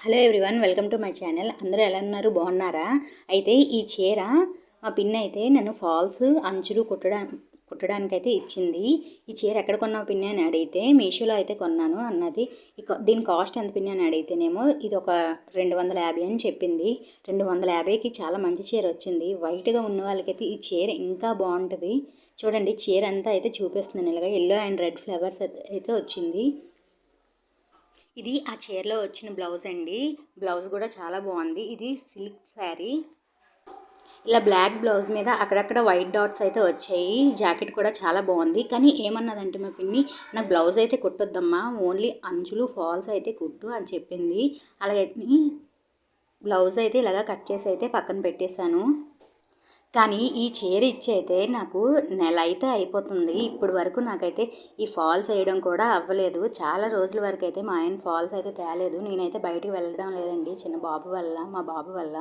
Hello everyone, welcome to my channel. అందరూ ఎలా ఉన్నారు? బాగున్నారా? అయితే ఈ చీర మా పిన్ని అయితే నన్ను ఫాల్స్ అంచులు కుట్టడానికైతే ఇచ్చింది. ఈ చీర ఎక్కడ కొన్నావు పిన్ని అని అడిగితే మీషోలో అయితే కొన్నాను అన్నది. దీని కాస్ట్ ఎంత పిన్ని అని అడిగితేనేమో ఇది ఒక 250 అని చెప్పింది. 250కి చాలా మంచి చీర వచ్చింది. వైట్గా ఉన్న వాళ్ళకైతే ఈ చీర ఇంకా బాగుంటుంది. చూడండి, చీర అంతా అయితే చూపిస్తున్నాను. ఇలాగా ఎల్లో అండ్ రెడ్ ఫ్లవర్స్ అయితే వచ్చింది. ఇది ఆ చీరలో వచ్చిన బ్లౌజ్ అండి. బ్లౌజ్ కూడా చాలా బాగుంది. ఇది సిల్క్ శారీ. ఇలా బ్లాక్ బ్లౌజ్ మీద అక్కడక్కడ వైట్ డాట్స్ అయితే వచ్చాయి. జాకెట్ కూడా చాలా బాగుంది. కానీ ఏమన్నదంటే మా పిన్ని, నాకు బ్లౌజ్ అయితే కుట్టొద్దమ్మా, ఓన్లీ అంచులు ఫాల్స్ అయితే కుట్టు అని చెప్పింది. అలాగే బ్లౌజ్ అయితే ఇలాగా కట్ చేసి అయితే పక్కన పెట్టేశాను. కానీ ఈ చీర ఇచ్చి అయితే నాకు నెల అయితే అయిపోతుంది. ఇప్పటి వరకు నాకైతే ఈ ఫాల్స్ వేయడం కూడా అవ్వలేదు. చాలా రోజుల వరకు అయితే మా ఆయన ఫాల్స్ అయితే తేలేదు. నేనైతే బయటికి వెళ్ళడం లేదండి, చిన్న బాబు వల్ల, మా బాబు వల్ల.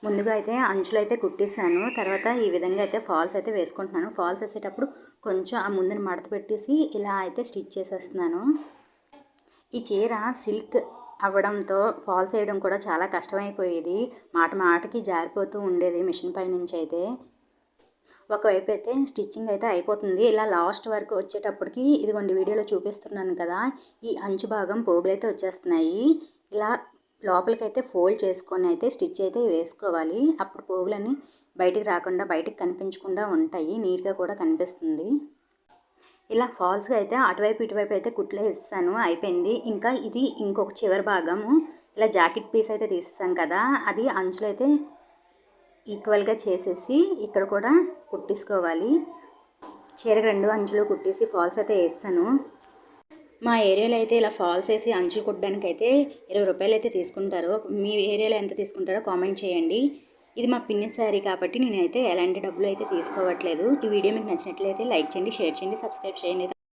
ముందుగా అయితే అంచులు అయితే కుట్టేశాను. తర్వాత ఈ విధంగా అయితే ఫాల్స్ అయితే వేసుకుంటున్నాను. ఫాల్స్ వేసేటప్పుడు కొంచెం ఆ ముందుని మడత పెట్టేసి ఇలా అయితే స్టిచ్ చేసేస్తున్నాను. ఈ చీర సిల్క్ అవ్వడంతో ఫాల్స్ వేయడం కూడా చాలా కష్టమైపోయేది. మాటకి జారిపోతూ ఉండేది మిషన్ పై నుంచి అయితే. ఒకవైపు అయితే స్టిచ్చింగ్ అయితే అయిపోతుంది. ఇలా లాస్ట్ వరకు వచ్చేటప్పటికి ఇదిగోండి వీడియోలో చూపిస్తున్నాను కదా, ఈ అంచు భాగం పోగులు అయితే వచ్చేస్తున్నాయి. ఇలా లోపలికైతే ఫోల్డ్ చేసుకొని అయితే స్టిచ్ అయితే వేసుకోవాలి. అప్పుడు పోగులని బయటికి రాకుండా, బయటికి కనిపించకుండా ఉంటాయి. నీట్గా కూడా కనిపిస్తుంది. ఇలా ఫాల్స్గా అయితే అటువైపు ఇటువైపు అయితే కుట్లు వేస్తాను, అయిపోయింది. ఇంకా ఇది ఇంకొక చివరి భాగము. ఇలా జాకెట్ పీస్ అయితే తీసేసాం కదా, అది అంచులు అయితే ఈక్వల్గా చేసేసి ఇక్కడ కూడా కుట్టేసుకోవాలి. చీరకు 2 అంచులు కుట్టేసి ఫాల్స్ అయితే వేస్తాను. మా ఏరియాలో అయితే ఇలా ఫాల్స్ వేసి అంచులు కుట్టడానికి అయితే 20 రూపాయలు అయితే తీసుకుంటారు. మీ ఏరియాలో ఎంత తీసుకుంటారో కామెంట్ చేయండి. ఇది మా పిన్ని శారీ కాబట్టి నేనైతే ఎలాంటి డబ్బులు అయితే తీసుకోవట్లేదు. ఈ వీడియో మీకు నచ్చినట్లయితే లైక్ చేయండి, షేర్ చేయండి, సబ్స్క్రైబ్ చేయండి.